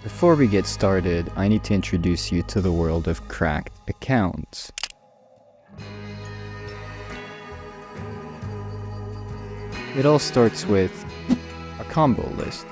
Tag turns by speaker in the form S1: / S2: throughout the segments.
S1: Before we get started, I need to introduce you to the world of cracked accounts. It all starts with a combo list.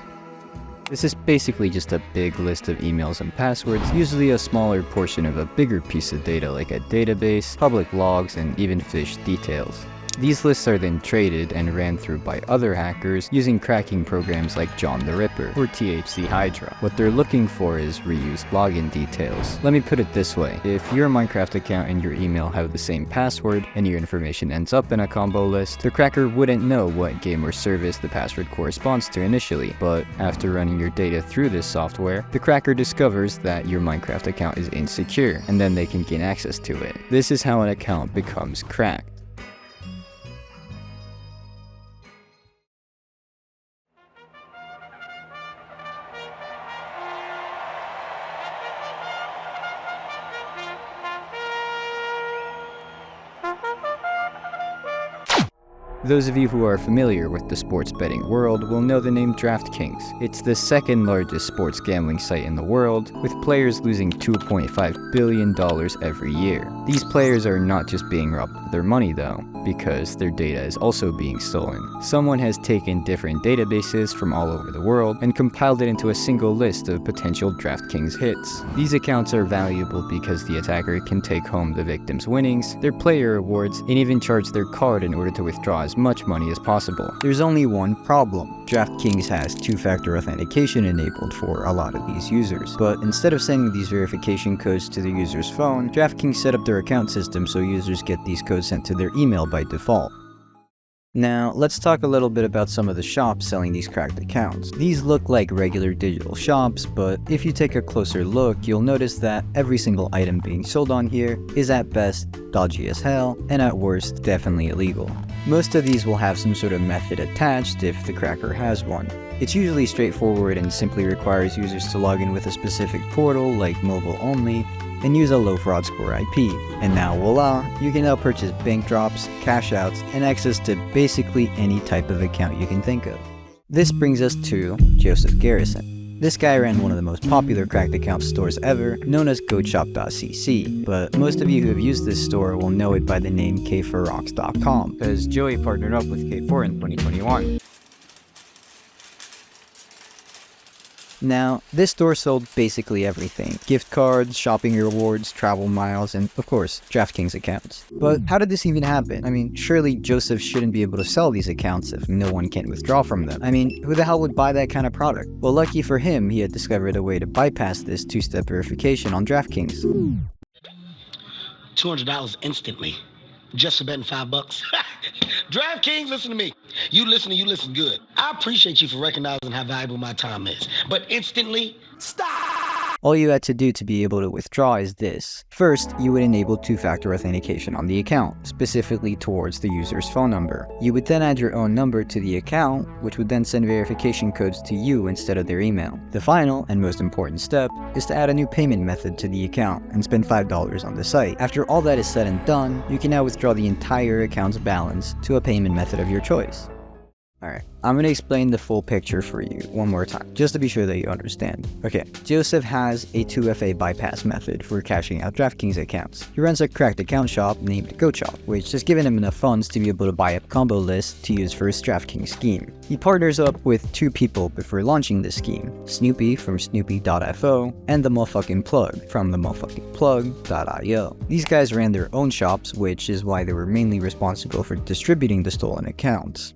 S1: This is basically just a big list of emails and passwords, usually a smaller portion of a bigger piece of data like a database, public logs, and even phish details. These lists are then traded and ran through by other hackers using cracking programs like John the Ripper or THC Hydra. What they're looking for is reused login details. Let me put it this way, if your Minecraft account and your email have the same password and your information ends up in a combo list, the cracker wouldn't know what game or service the password corresponds to initially, but after running your data through this software, the cracker discovers that your Minecraft account is insecure, and then they can gain access to it. This is how an account becomes cracked. Those of you who are familiar with the sports betting world will know the name DraftKings. It's the second largest sports gambling site in the world, with players losing $2.5 billion every year. These players are not just being robbed of their money though, because their data is also being stolen. Someone has taken different databases from all over the world and compiled it into a single list of potential DraftKings hits. These accounts are valuable because the attacker can take home the victim's winnings, their player rewards, and even charge their card in order to withdraw as much money as possible. There's only one problem. DraftKings has two-factor authentication enabled for a lot of these users, but instead of sending these verification codes to the user's phone, DraftKings set up their account system so users get these codes sent to their email by default. Now, let's talk a little bit about some of the shops selling these cracked accounts. These look like regular digital shops, but if you take a closer look, you'll notice that every single item being sold on here is at best dodgy as hell, and at worst, definitely illegal. Most of these will have some sort of method attached if the cracker has one. It's usually straightforward and simply requires users to log in with a specific portal like mobile only, and use a low fraud score IP. And now voila, you can now purchase bank drops, cash outs, and access to basically any type of account you can think of. This brings us to Joseph Garrison. This guy ran one of the most popular cracked account stores ever, known as GoatShop.cc, but most of you who have used this store will know it by the name K4Rocks.com, because Joey partnered up with K4 in 2021. Now, this store sold basically everything. Gift cards, shopping rewards, travel miles, and of course, DraftKings accounts. But how did this even happen? I mean, surely Joseph shouldn't be able to sell these accounts if no one can withdraw from them. I mean, who the hell would buy that kind of product? Well, lucky for him, he had discovered a way to bypass this two-step verification on DraftKings.
S2: $200 instantly. Just for betting $5. DraftKings, listen to me. You listen good. I appreciate you for recognizing how valuable my time is. But instantly, stop!
S1: All you had to do to be able to withdraw is this. First, you would enable two-factor authentication on the account, specifically towards the user's phone number. You would then add your own number to the account, which would then send verification codes to you instead of their email. The final and most important step is to add a new payment method to the account and spend $5 on the site. After all that is said and done, you can now withdraw the entire account's balance to a payment method of your choice. Alright, I'm going to explain the full picture for you one more time, just to be sure that you understand. Okay, Joseph has a 2FA bypass method for cashing out DraftKings accounts. He runs a cracked account shop named GoatShop, which has given him enough funds to be able to buy a combo list to use for his DraftKings scheme. He partners up with two people before launching this scheme, Snoopy from Snoopy.fo and the Motherfucking Plug from the Motherfuckingplug.io. These guys ran their own shops, which is why they were mainly responsible for distributing the stolen accounts.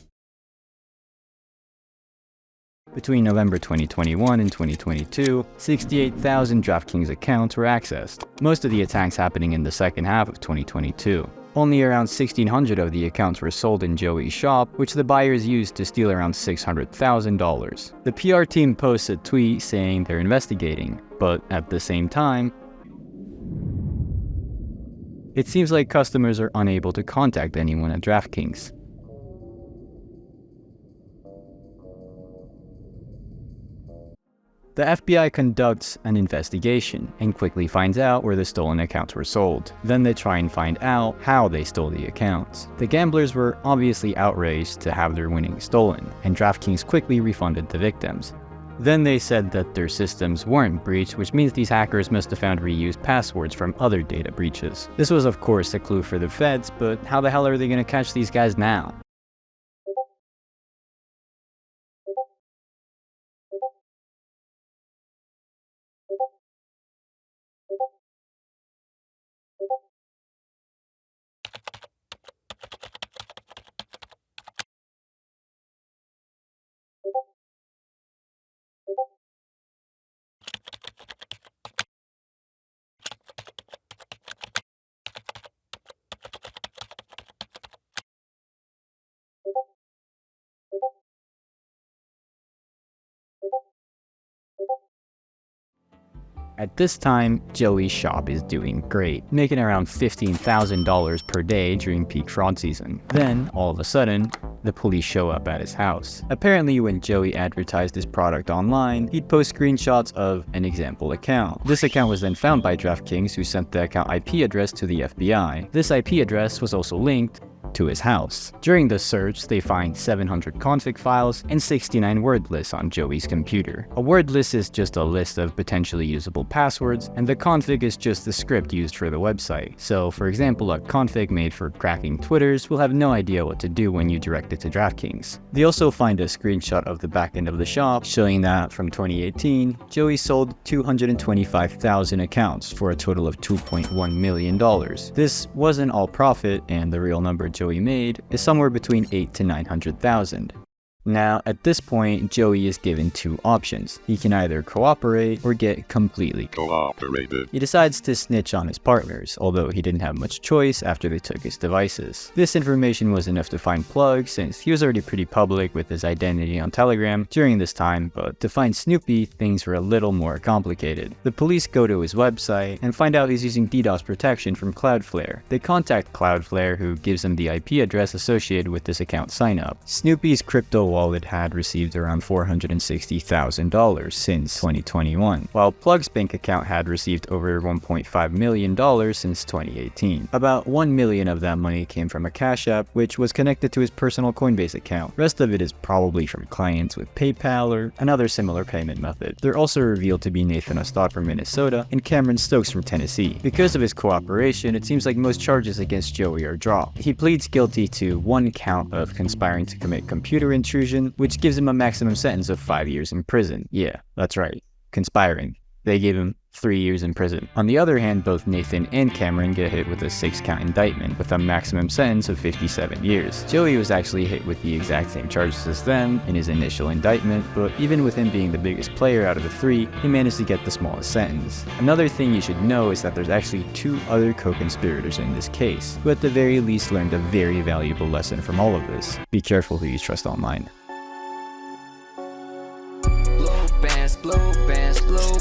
S1: Between November 2021 and 2022, 68,000 DraftKings accounts were accessed, most of the attacks happening in the second half of 2022. Only around 1,600 of the accounts were sold in Joey's shop, which the buyers used to steal around $600,000. The PR team posts a tweet saying they're investigating, but at the same time, it seems like customers are unable to contact anyone at DraftKings. The FBI conducts an investigation and quickly finds out where the stolen accounts were sold. Then they try and find out how they stole the accounts. The gamblers were obviously outraged to have their winnings stolen, and DraftKings quickly refunded the victims. Then they said that their systems weren't breached, which means these hackers must have found reused passwords from other data breaches. This was of course a clue for the feds, but how the hell are they gonna catch these guys now? At this time, Joey's shop is doing great, making around $15,000 per day during peak fraud season. Then, all of a sudden, the police show up at his house. Apparently, when Joey advertised his product online, he'd post screenshots of an example account. This account was then found by DraftKings, who sent the account IP address to the FBI. This IP address was also linked to his house. During the search, they find 700 config files and 69 word lists on Joey's computer. A word list is just a list of potentially usable passwords, and the config is just the script used for the website. So, for example, a config made for cracking Twitters will have no idea what to do when you direct it to DraftKings. They also find a screenshot of the backend of the shop, showing that from 2018, Joey sold 225,000 accounts for a total of $2.1 million. This wasn't all profit, and the real number Joey made is somewhere between $800,000 to $900,000. Now, at this point, Joey is given two options. He can either cooperate or get completely
S3: cooperated.
S1: He decides to snitch on his partners, although he didn't have much choice after they took his devices. This information was enough to find Plug, since he was already pretty public with his identity on Telegram during this time, but to find Snoopy, things were a little more complicated. The police go to his website and find out he's using DDoS protection from Cloudflare. They contact Cloudflare, who gives them the IP address associated with this account signup. Snoopy's crypto wallet had received around $460,000 since 2021, while Plug's bank account had received over $1.5 million since 2018. About $1 million of that money came from a Cash App, which was connected to his personal Coinbase account. Rest of it is probably from clients with PayPal or another similar payment method. They're also revealed to be Nathan Ostad from Minnesota and Cameron Stokes from Tennessee. Because of his cooperation, it seems like most charges against Joey are dropped. He pleads guilty to one count of conspiring to commit computer intrusion, which gives him a maximum sentence of 5 years in prison. Yeah, that's right, conspiring. They gave him 3 years in prison. On the other hand, both Nathan and Cameron get hit with a 6-count indictment with a maximum sentence of 57 years. Joey was actually hit with the exact same charges as them in his initial indictment, but even with him being the biggest player out of the three, he managed to get the smallest sentence. Another thing you should know is that there's actually 2 other co-conspirators in this case, who at the very least learned a very valuable lesson from all of this. Be careful who you trust online.
S4: Blue bands, blue bands. Blue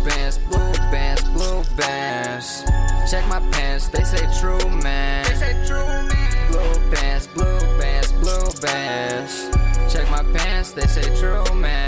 S4: bands, blue bands, blue bands. Check my pants, they say true man. They say true man. Blue bands, blue bands, blue bands. Check my pants, they say true man.